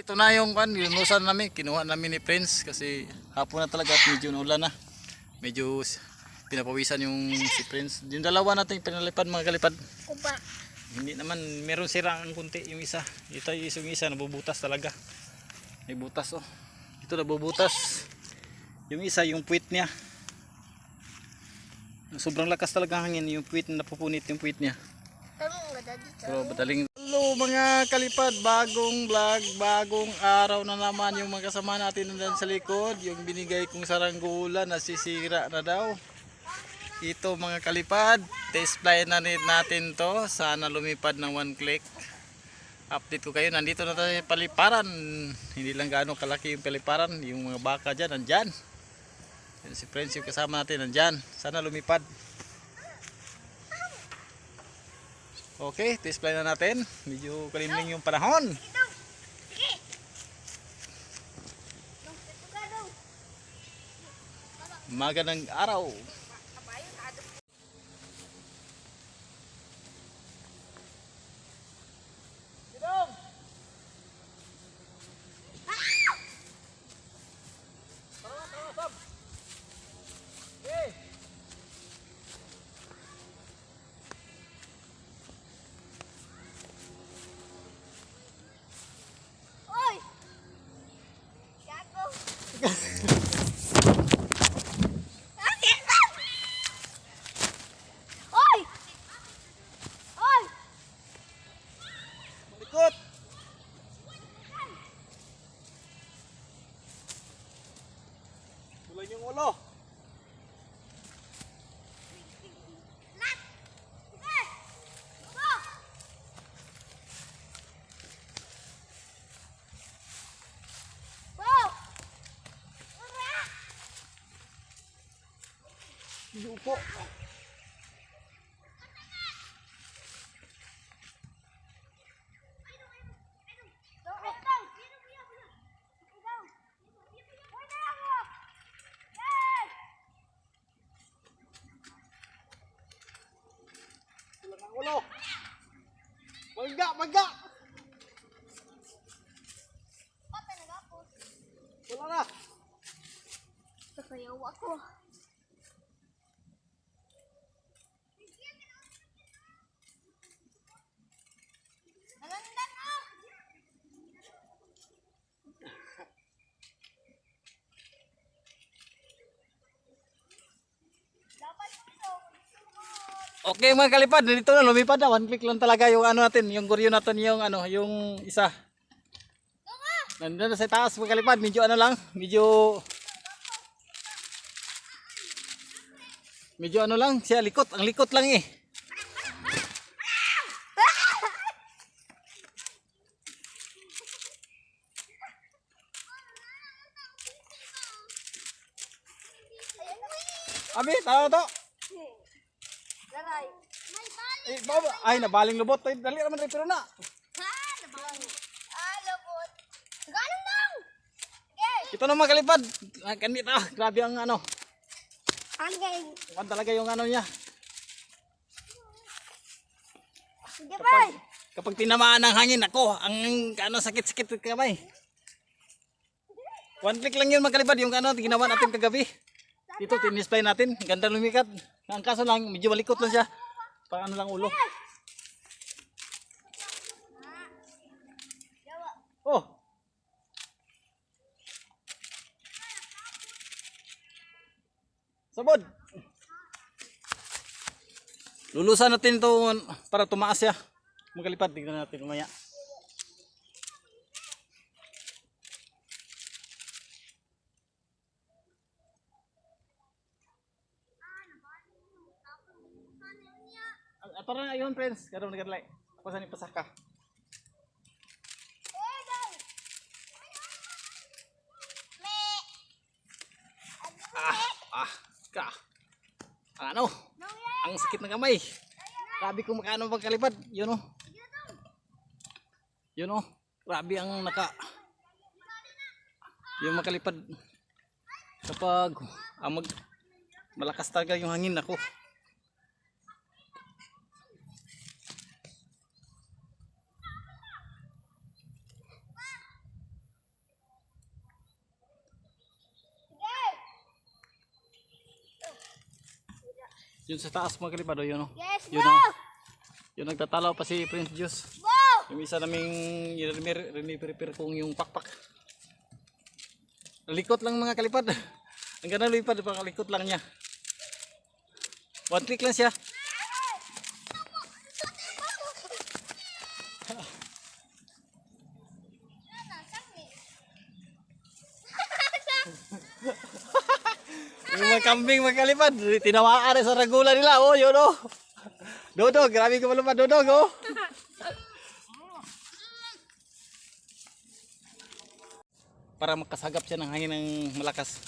Ito na yung lunusan namin, kinuha namin ni Prince kasi hapon na talaga at medyo naulan na. Medyo pinapawisan yung si Prince. Yung dalawa natin pinalipad mga kalipad. Kuba. Hindi naman, meron sirang kunti yung isa. Ito yung isa nabubutas talaga. May butas oh. Ito nabubutas. Yung isa yung puwit niya. Sobrang lakas talaga ang hangin yung puwit, napupunit yung puwit niya. Pero madaling. Hello mga kalipad, bagong vlog, bagong araw na naman. Yung mga kasama natin nandun sa likod, yung binigay kong saranggola nasisira na daw. Ito mga kalipad, test fly na natin to. Sana lumipad ng 1 click. Update ko kayo, nandito na tayo paliparan. Hindi lang gaano kalaki yung paliparan. Yung mga baka dyan, nandyan. Yan si Prince yung kasama natin, nandyan. Sana lumipad. Okay, test fly na natin. Medyo kalimling yung panahon. Magandang araw. Malikot. Tuloy yung ulo. Upo. Tulang ang ulo. Magga, magga. Wala na. Sasayaw ako. Okay mga kalipad, dito na lumipad na. 1 click lang talaga yung ano natin, yung guryo natin, yung ano, yung isa. Nandun na sa taas mga kalipad, medyo ano lang, medyo ano lang, siya likot, ang likot lang eh. Abi, tao to. Laray. Ay, nabaling lubot. Ay, dali naman rin, pero na. Nabaling. Lubot. Ganun lang. Okay. Ito na mga kalipad. Kanita, grabe ang ano. Hanggang. Kuwan talaga yung ano niya. Sige ba? Kapag tinamaan ng hangin, ako, ang ano, sakit-sakit kamay. 1 click lang yun mga kalipad, yung ano, ginawa natin kagabi. Dito, tinisplay natin. Ganda lumikat. Ang kaso lang, medyo malikot lang siya. Parang ano lang ulo. Oh. Sabod. Lulusan natin ito para tumaas siya. Magalipad, tignan natin mamaya. Ato na yun, friends. Karong nagadlay. Ako sa pasaka. Ka. Ano? Ang sakit ng kamay. Grabe kung makano pagkalipad. Yun oh. Yun oh. Grabe ang yung makalipad kapag malakas talaga yung hangin ako. Yun sa taas mga kalipad, oh, yun oh. Yes, Yun go! oh. Yun nagtatalaw pa si Prince Juice. Go! Yung isa naming riniprepare kong yung pakpak. Likot lang mga kalipad. Ang ganda lipad, pakalikot lang niya. One click lang siya. Yung mga kambing mga kalipad, tinamaan na sa ragula nila. Oh, yun oh. Dodog, grabe ka malupad, Dodog oh. Para makasagap siya ng hangin ng malakas.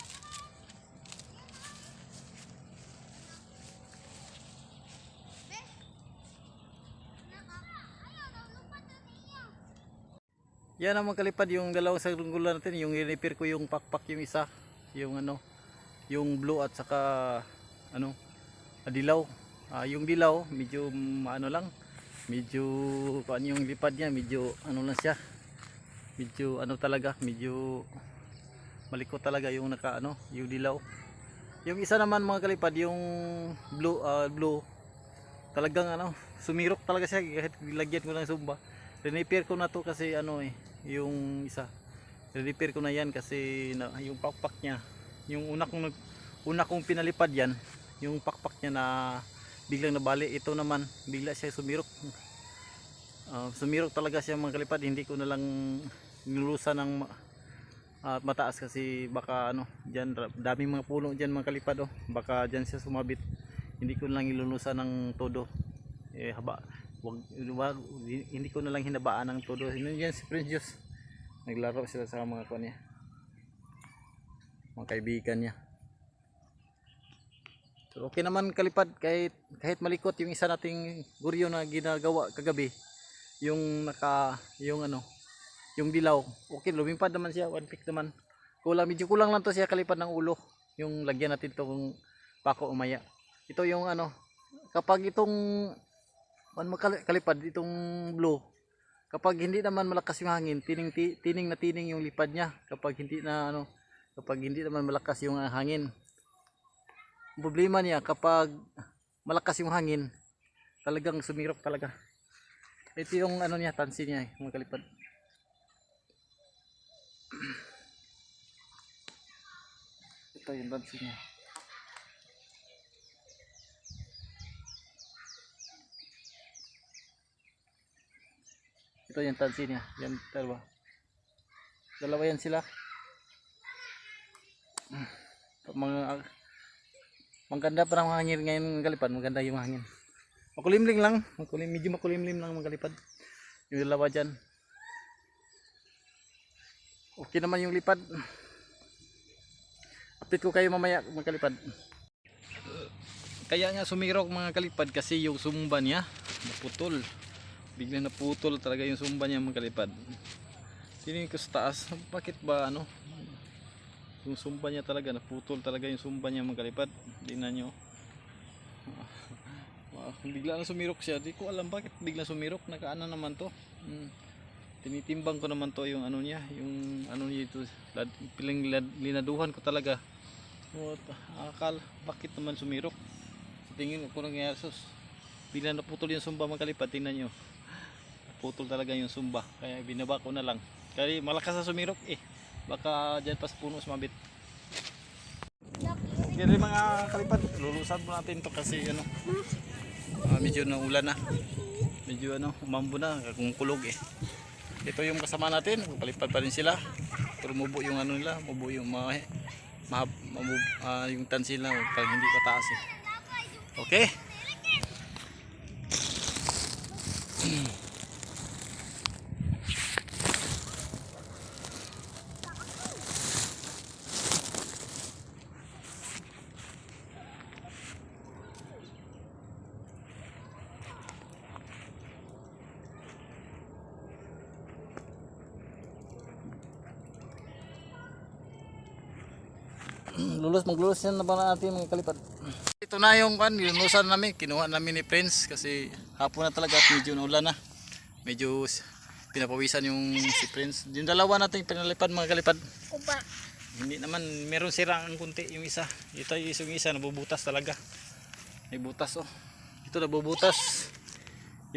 Yan ang mga kalipad, yung dalawang saranggola natin, yung repair ko yung pakpak yung isa, yung ano, yung blue at saka ano, dilaw. Yung dilaw medyo ano lang, medyo paano yung lipad niya, medyo ano lang siya, medyo ano talaga, medyo malikot talaga yung naka ano, yung dilaw. Yung isa naman mga kalipad, yung blue talagang ano, sumirok talaga siya kahit lagyan ko ng sumba. Repair ko na to kasi ano yung isa repair ko na yan kasi yung pakpak niya, yung una kong pinalipad yan, yung pakpak niya na biglang nabali. Ito naman bigla siya sumirok. Sumirok talaga siya mga kalipad. Hindi ko na lang nilulusan ng mataas kasi baka ano, dyan daming mga puno dyan mga kalipad oh. Baka dyan siya sumabit. Hindi ko na lang ilulusan ng todo. Hindi ko na lang hinabaan ng todo. Yan si Prince Juice. Naglaro sila sa mga kuan niya, mga kaibigan niya. So, okay naman kalipad, kahit malikot yung isa nating guryo na ginagawa kagabi, yung yung dilaw, okay, lumipad naman siya, one pick naman. Medyo kulang lang to siya kalipad ng ulo, yung lagyan natin tong pako umaya. Ito yung ano, kapag itong kalipad, itong blue, kapag hindi naman malakas yung hangin, tining na tining yung lipad niya. Kapag hindi naman malakas yung hangin. Ang problema niya kapag malakas yung hangin, talagang sumirok talaga. Ito yung ano niya, tansi niya mga kalipad. Ito yung tansi niya. Ito yung tansi niya. Yan dalawa yan sila. Maganda pa ng hangin ngayon mga kalipad. Maganda yung hangin. Makulimlim lang. Medyo makulimlim lang mga kalipad. Yung dalawa dyan. Okay naman yung lipad. Update ko kayo mamaya mga kalipad. Kaya nga sumirok mga kalipad kasi yung sumba niya naputol. Biglang naputol talaga yung sumba niya mga kalipad. Tingin ko sa taas, bakit ba ano? Yung sumba niya talaga naputol talaga yung sumba niya mga kalipad. Tingnan niyo. Bigla na sumirok siya. Di ko alam bakit bigla sumirok. Nakaano naman to. Tinitimbang ko naman to yung ano niya, yung ano niya ito. Piling linaduhan ko talaga. Bakit naman sumirok? Tingin ko nangyayari sus. Bigla naputol yung sumba mga kalipad. Tingnan niyo. Putol talaga yung sumba, kaya binaba ko na lang kasi malakas na sumirok baka dyan pa sa puno sumabit. Okay rin mga kalipad, lulusan mo natin to kasi ano, medyo naulan na, medyo ano, umambo na, kumukulog ito yung kasama natin, palipad pa rin sila pero mubo yung ano nila, mubo yung yung tansil na pag hindi pataas okay. Maglulus yan na ba natin mga kalipad. Ito na yung lulusan namin, kinuha namin ni Prince kasi hapon na talaga at medyo naulan na. Medyo pinapawisan yung si Prince. Yung dalawa natin pinalipad mga kalipad. Upa. Hindi naman, meron sirang kunti yung isa. Ito yung isa nabubutas talaga. May butas oh. Ito nabubutas.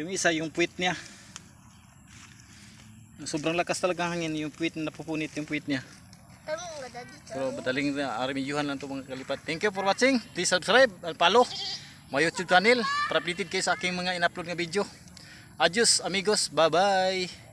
Yung isa yung puwit niya. Sobrang lakas talaga ang hangin yung puwit na napupunit yung puwit niya. Tarong gada dito. Pero badaling na aramidyuhan lang ito mga kalipat. Thank you for watching. Please subscribe and follow my YouTube channel para updated kayo sa aking mga in-upload na video. Adios amigos. Bye bye.